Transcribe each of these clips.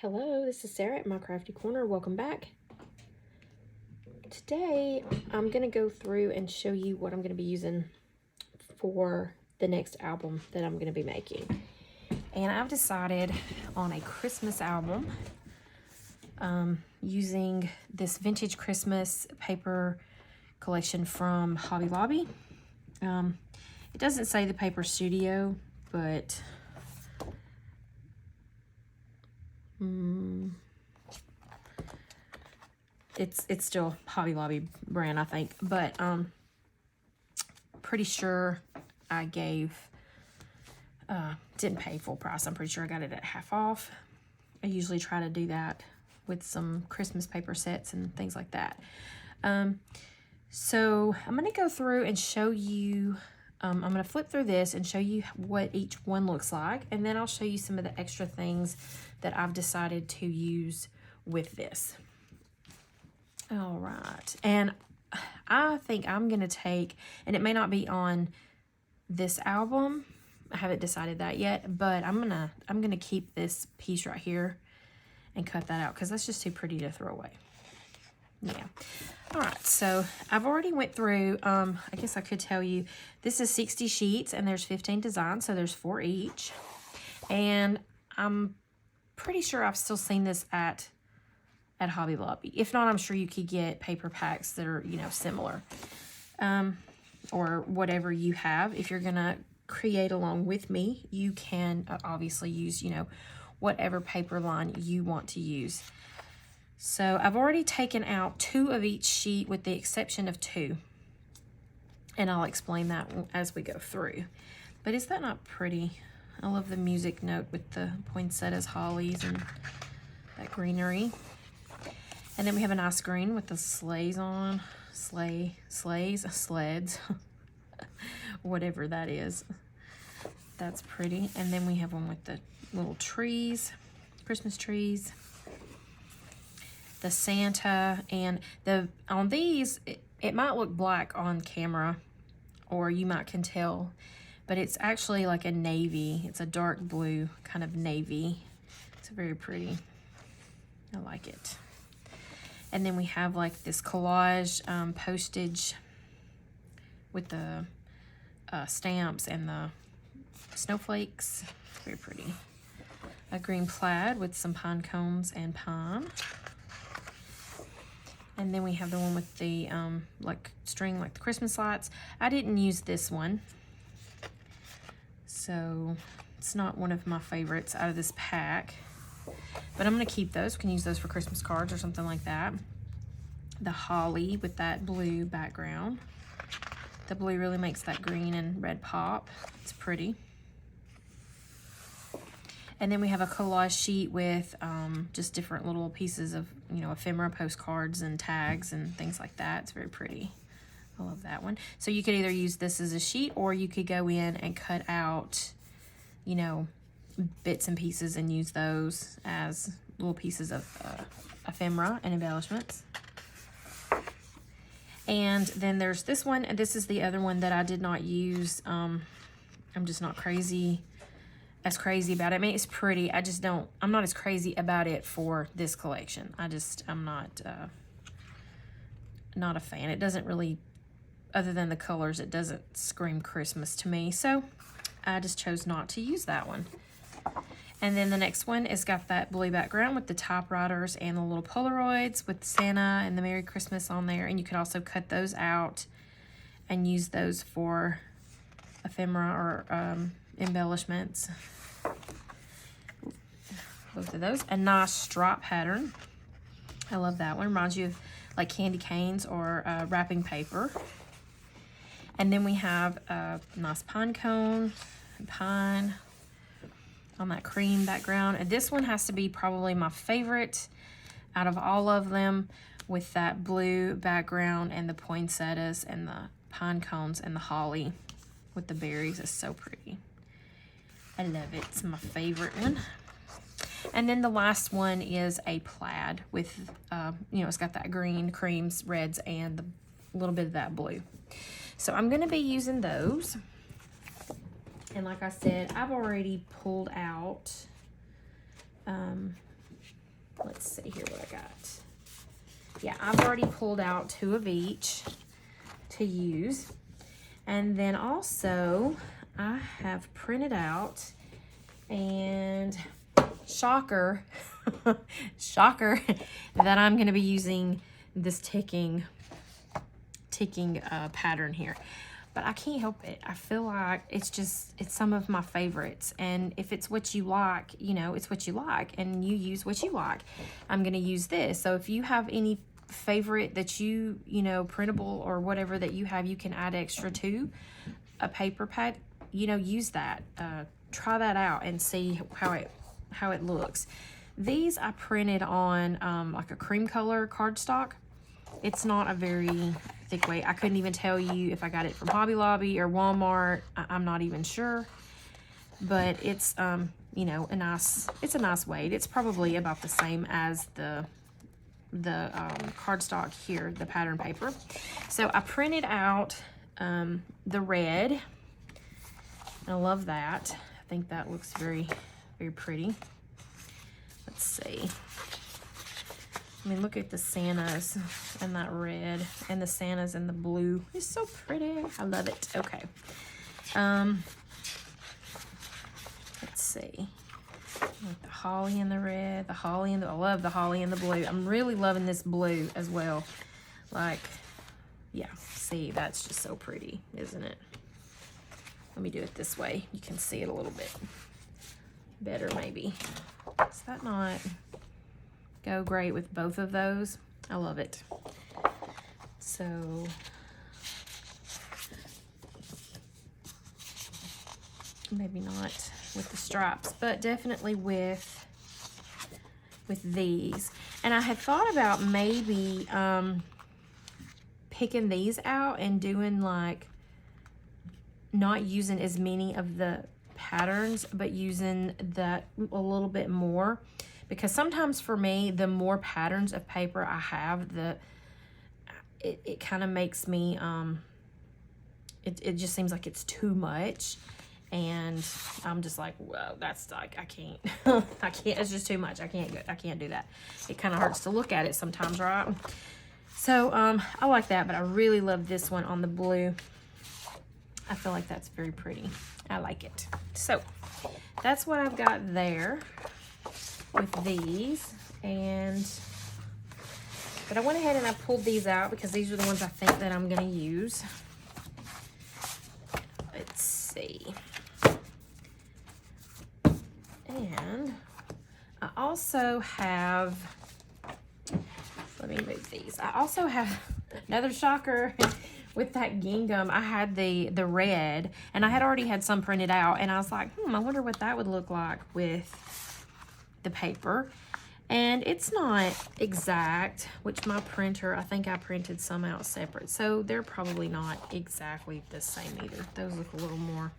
Hello, this is Sarah at My Crafty Corner. Welcome back. Today, I'm going to go through and show you what I'm going to be using for the next album that I'm going to be making. And I've decided on a Christmas album using this vintage Christmas paper collection from Hobby Lobby. It doesn't say the Paper Studio, but it's still Hobby Lobby brand, I think. But pretty sure I didn't pay full price. I'm pretty sure I got it at half off. I usually try to do that with some Christmas paper sets and things like that. So I'm going to go through and show you, I'm going to flip through this and show you what each one looks like. And then I'll show you some of the extra things that I've decided to use with this. All right. And I think I'm going to take, and it may not be on this album. I haven't decided that yet, but I'm going to keep this piece right here and cut that out because that's just too pretty to throw away. Yeah. All right, so I've already went through, I guess I could tell you, this is 60 sheets and there's 15 designs, so there's 4 each. And I'm pretty sure I've still seen this at Hobby Lobby. If not, I'm sure you could get paper packs that are, similar. Or whatever you have. If you're going to create along with me, you can obviously use, whatever paper line you want to use. So I've already taken out 2 of each sheet with the exception of 2. And I'll explain that as we go through. But is that not pretty? I love the music note with the poinsettias, hollies, and that greenery. And then we have a nice green with the sleighs on. Sleds. Whatever that is. That's pretty. And then we have one with the little trees, Christmas trees. The Santa, and on these, it might look black on camera, or you might can tell, but it's actually like a navy. It's a dark blue kind of navy. It's very pretty. I like it. And then we have like this collage postage with the stamps and the snowflakes. Very pretty. A green plaid with some pine cones and pine. And then we have the one with the like string, like the Christmas lights. I didn't use this one, so it's not one of my favorites out of this pack. But I'm going to keep those. We can use those for Christmas cards or something like that. The holly with that blue background. The blue really makes that green and red pop. It's pretty. And then we have a collage sheet with just different little pieces of, ephemera, postcards, and tags and things like that. It's very pretty. I love that one. So you could either use this as a sheet, or you could go in and cut out, bits and pieces and use those as little pieces of ephemera and embellishments. And then there's this one, and this is the other one that I did not use. I'm just not crazy about it. I mean, it's pretty. I'm not as crazy about it for this collection. I'm not a fan. It doesn't really, other than the colors, it doesn't scream Christmas to me. So I just chose not to use that one. And then the next one has got that blue background with the typewriters and the little Polaroids with Santa and the Merry Christmas on there. And you could also cut those out and use those for ephemera or embellishments. Both of those. A nice stripe pattern. I love that one. Reminds you of like candy canes or wrapping paper. And then we have a nice pine cone and pine on that cream background. And this one has to be probably my favorite out of all of them, with that blue background and the poinsettias and the pine cones and the holly with the berries. It's so pretty. I love it. It's my favorite one. And then the last one is a plaid with, it's got that green, creams, reds, and a little bit of that blue. So I'm going to be using those. And like I said, I've already pulled out let's see here what I got. Yeah, I've already pulled out 2 of each to use. And then also I have printed out, and shocker, shocker, that I'm going to be using this ticking pattern here. But I can't help it. I feel like it's some of my favorites. And if it's what you like, you know, it's what you like, and you use what you like. I'm going to use this. So if you have any favorite that you know, printable or whatever that you have, you can add extra to a paper pad, you know, use that. Try that out and see how it looks. These I printed on like a cream color cardstock. It's not a very thick weight. I couldn't even tell you if I got it from Hobby Lobby or Walmart. I'm not even sure, but it's you know, it's a nice weight. It's probably about the same as the cardstock here, the pattern paper. So I printed out the red. I love that. I think that looks very, very pretty. Let's see. I mean, look at the Santas and that red, and the Santas and the blue. It's so pretty. I love it. Okay. Let's see. Like the holly and the red, the holly and I love the holly and the blue. I'm really loving this blue as well. Like, yeah, see, that's just so pretty, isn't it? Let me do it this way. You can see it a little bit better, maybe. Does that not go great with both of those? I love it. So, maybe not with the stripes, but definitely with these. And I had thought about maybe picking these out and doing like, not using as many of the patterns, but using that a little bit more, because sometimes for me, the more patterns of paper I have, it kind of makes me it just seems like it's too much, and I'm just like, whoa, that's like, I can't I can't, it's just too much. I can't do that. It kind of hurts to look at it sometimes, right? So I like that, but I really love this one on the blue. I feel like that's very pretty. I like it. So that's what I've got there with these. But I went ahead and I pulled these out because these are the ones I think that I'm going to use. Let's see. And I also have, let me move these. I also have another shocker. With that gingham, I had the red, and I had already had some printed out, and I was like, I wonder what that would look like with the paper. And it's not exact, which my printer, I think I printed some out separate, so they're probably not exactly the same either. Those look a little more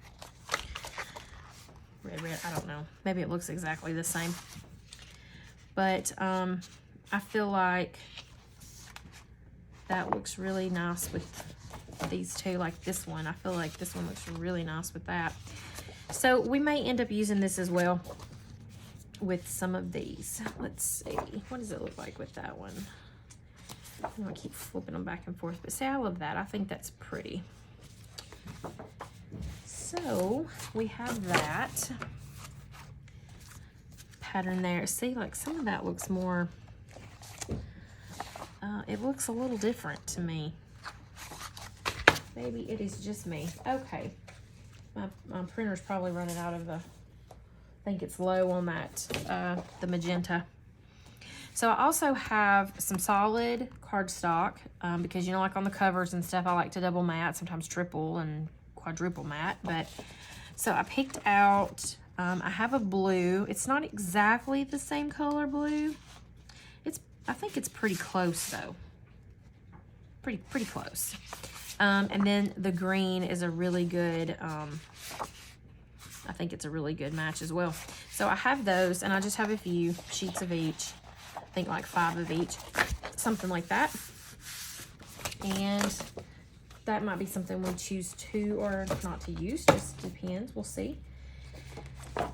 red. I don't know. Maybe it looks exactly the same. But I feel like that looks really nice with these two, like this one. I feel like this one looks really nice with that. So we may end up using this as well with some of these. Let's see. What does it look like with that one? I'm gonna keep flipping them back and forth, but see, I love that. I think that's pretty. So we have that pattern there. See, like some of that looks more, it looks a little different to me. Maybe it is just me. Okay. My printer's probably running out of I think it's low on that, the magenta. So I also have some solid cardstock, because, you know, like on the covers and stuff, I like to double mat, sometimes triple and quadruple mat. But so I picked out, I have a blue. It's not exactly the same color blue. I think it's pretty close though. Pretty close. And then the green is a really good, I think it's a really good match as well. So I have those, and I just have a few sheets of each. I think like 5 of each, something like that. And that might be something we choose to or not to use, just depends, we'll see.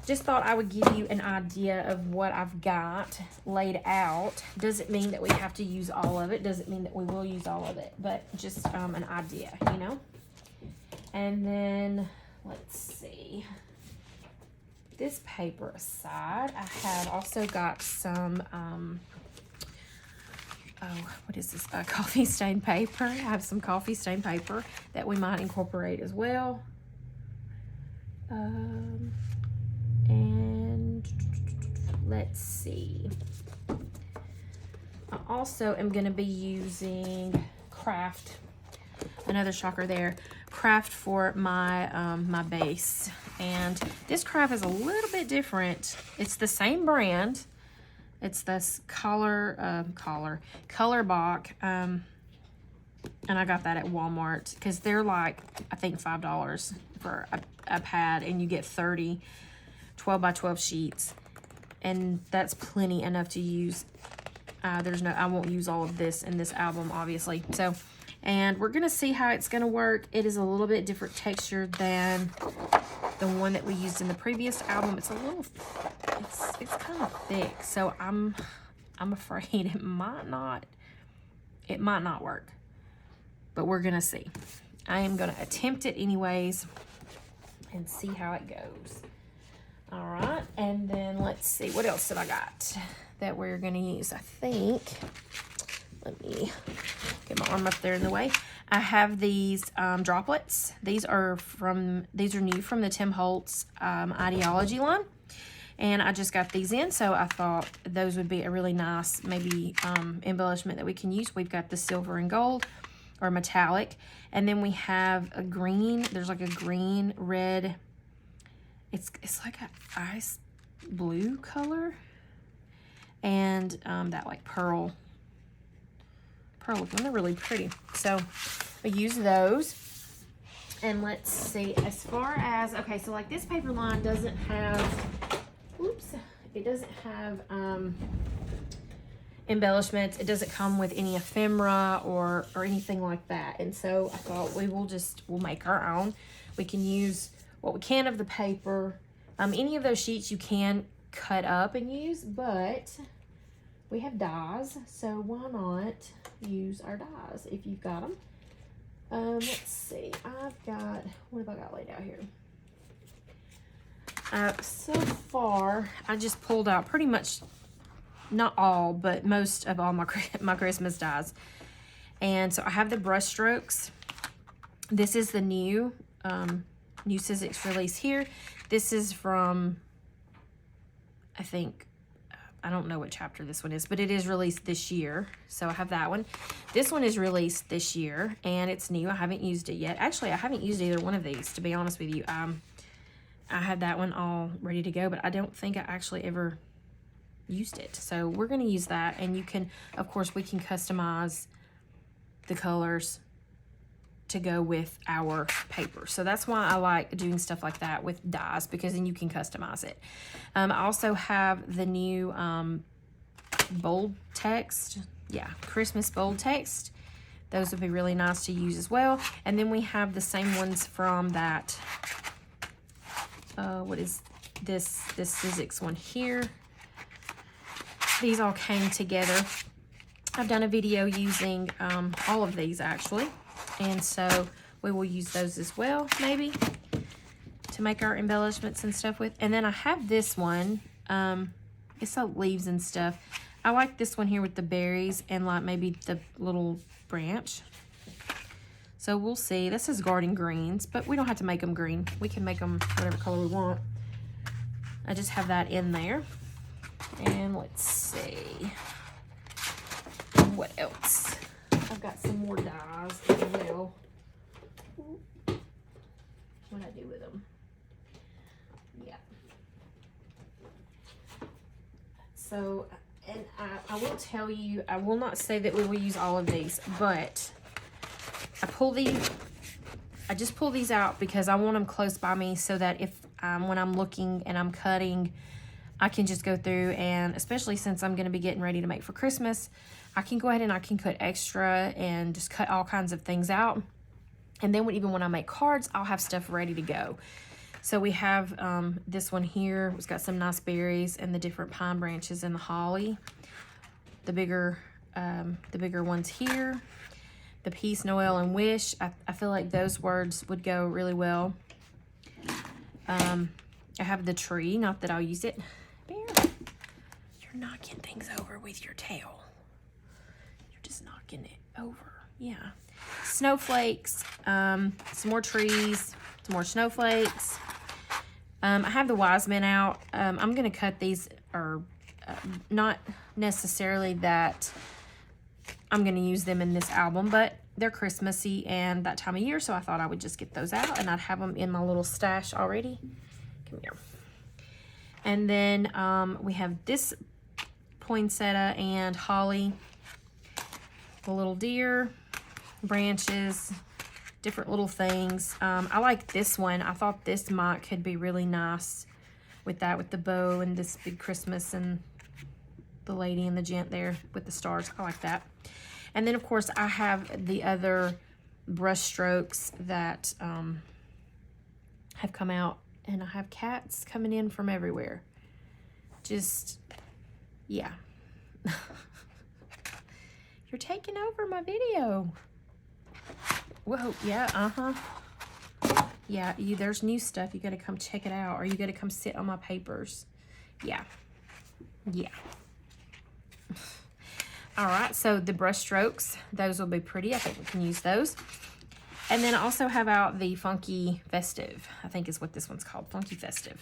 just thought I would give you an idea of what I've got laid out. Doesn't mean that we have to use all of it. Doesn't mean that we will use all of it, but just an idea, you know? And then, let's see. This paper aside, I have also got some, what is this? Coffee stain paper. I have some coffee stain paper that we might incorporate as well. And let's see. I also am going to be using Craft, another shocker there, Craft for my my base. And this Craft is a little bit different. It's the same brand. It's this Color Bock, and I got that at Walmart because they're like, I think $5 for a pad, and you get 30 12 by 12 sheets, and that's plenty enough to use. I won't use all of this in this album, obviously. So, and we're gonna see how it's gonna work. It is a little bit different texture than the one that we used in the previous album. It's a little, it's kind of thick, so I'm afraid it might not work, but we're gonna see. I am gonna attempt it anyways and see how it goes. All right, and then let's see, what else did I got that we're gonna use? I think, let me get my arm up there in the way. I have these droplets. These are new from the Tim Holtz Ideology line, and I just got these in, so I thought those would be a really nice maybe embellishment that we can use. We've got the silver and gold, or metallic, and then we have a green. There's like a green, red. It's like an ice blue color, and that like pearl one. They're really pretty. So we use those. And let's see, as far as, okay, so like this paper line doesn't have, it doesn't have embellishments. It doesn't come with any ephemera or anything like that. And so I thought we'll make our own. We can use what we can of the paper. Any of those sheets you can cut up and use, but we have dies, so why not use our dies if you've got them. Let's see, what have I got laid out here? So far, I just pulled out pretty much, not all, but most of all my Christmas dies. And so I have the brush strokes. This is the new Sizzix release here. This is from, I think, I don't know what chapter this one is, but it is released this year. So I have that one. This one is released this year, and it's new. I haven't used it yet. Actually, I haven't used either one of these, to be honest with you. I had that one all ready to go, but I don't think I actually ever used it. So we're going to use that, and you can, of course, we can customize the colors to go with our paper. So that's why I like doing stuff like that with dies, because then you can customize it. I also have the new bold text. Yeah, Christmas bold text. Those would be really nice to use as well. And then we have the same ones from that, what is this Sizzix one here. These all came together. I've done a video using all of these actually. And so we will use those as well, maybe, to make our embellishments and stuff with. And then I have this one. It's all leaves and stuff. I like this one here with the berries and like maybe the little branch. So we'll see. This is garden greens, but we don't have to make them green. We can make them whatever color we want. I just have that in there. And let's see. What else? I've got some more dies as well. What I do with them? Yeah. So, and I will tell you, I will not say that we will use all of these, but I just pull these out because I want them close by me so that if when I'm looking and I'm cutting, I can just go through, and especially since I'm going to be getting ready to make for Christmas, I can go ahead and I can cut extra and just cut all kinds of things out. And then even when I make cards, I'll have stuff ready to go. So we have this one here. It's got some nice berries and the different pine branches and the holly. The bigger ones here. The peace, Noel, and wish. I feel like those words would go really well. I have the tree, not that I'll use it. Bear, you're knocking things over with your tail. You're just knocking it over. Yeah. Snowflakes, some more trees, some more snowflakes. I have the wise men out. I'm going to cut these, or not necessarily that I'm going to use them in this album, but they're Christmassy and that time of year, so I thought I would just get those out, and I'd have them in my little stash already. Come here. And then we have this poinsettia and holly, the little deer, branches, different little things. I like this one. I thought this could be really nice with that, with the bow and this big Christmas and the lady and the gent there with the stars. I like that. And then, of course, I have the other brush strokes that have come out, and I have cats coming in from everywhere. Just, yeah. You're taking over my video. Whoa, yeah, yeah, there's new stuff. You got to come check it out, or you got to come sit on my papers. Yeah. All right, so the brush strokes, those will be pretty. I think we can use those. And then I also have out the Funky Festive, I think is what this one's called, Funky Festive.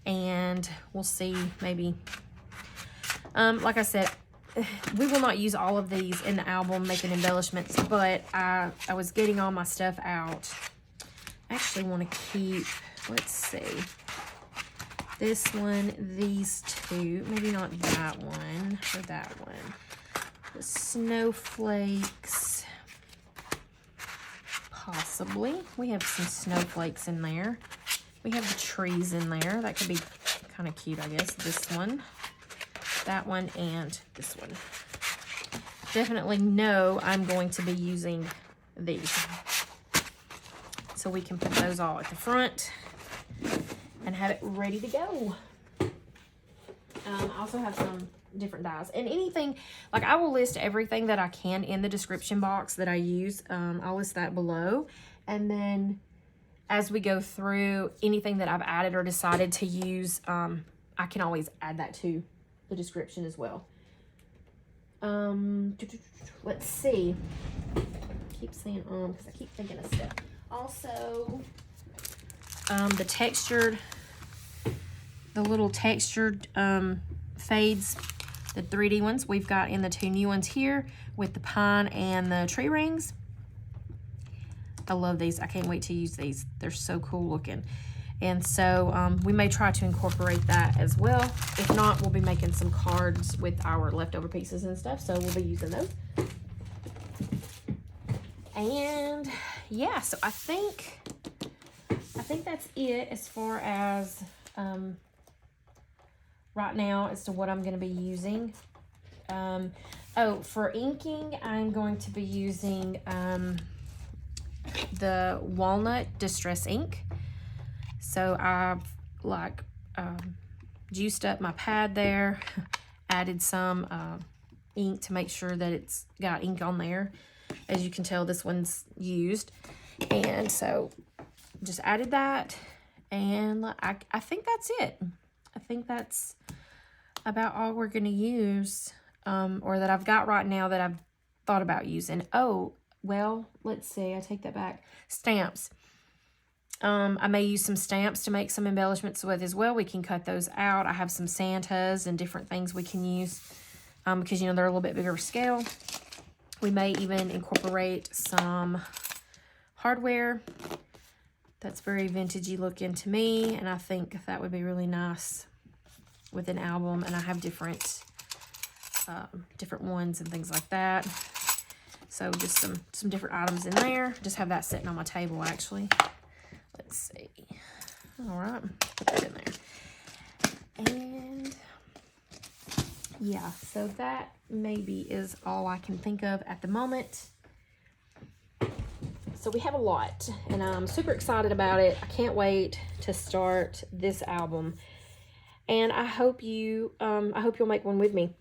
And we'll see, maybe. Like I said, we will not use all of these in the album making embellishments, but I was getting all my stuff out. I actually want to keep, let's see, this one, these two, maybe not that one or that one. The snowflakes, possibly. We have some snowflakes in there. We have the trees in there. That could be kind of cute, I guess. This one, that one, and this one. Definitely know I'm going to be using these. So we can put those all at the front and have it ready to go. I also have some different dyes. And anything, like I will list everything that I can in the description box that I use. I'll list that below. And then as we go through, anything that I've added or decided to use, I can always add that to the description as well. Let's see. I keep saying because I keep thinking of stuff. Also, the little textured fades, the 3D ones, we've got in the two new ones here with the pine and the tree rings. I love these. I can't wait to use these. They're so cool looking. And so we may try to incorporate that as well. If not, we'll be making some cards with our leftover pieces and stuff, so we'll be using those. And yeah, so I think that's it as far as right now as to what I'm going to be using. Oh, for inking, I'm going to be using the Walnut Distress ink. So I've like juiced up my pad there, added some ink to make sure that it's got ink on there. As you can tell, this one's used. And so just added that, and I think that's it. I think that's about all we're going to use, or that I've got right now that I've thought about using. Oh, well, let's see. I take that back. Stamps. I may use some stamps to make some embellishments with as well. We can cut those out. I have some Santas and different things we can use because, you know, they're a little bit bigger scale. We may even incorporate some hardware. That's very vintagey looking to me, and I think that would be really nice with an album. And I have different ones and things like that. So just some different items in there. Just have that sitting on my table, actually. Let's see. All right, put that in there. And yeah, so that maybe is all I can think of at the moment. So we have a lot, and I'm super excited about it. I can't wait to start this album, and I hope you'll make one with me.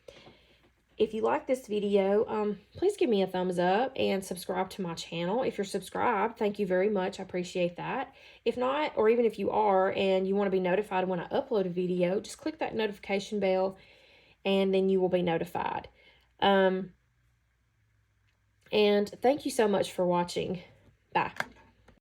If you like this video, please give me a thumbs up and subscribe to my channel. If you're subscribed, thank you very much. I appreciate that. If not, or even if you are and you want to be notified when I upload a video, just click that notification bell and then you will be notified. And thank you so much for watching. Bye.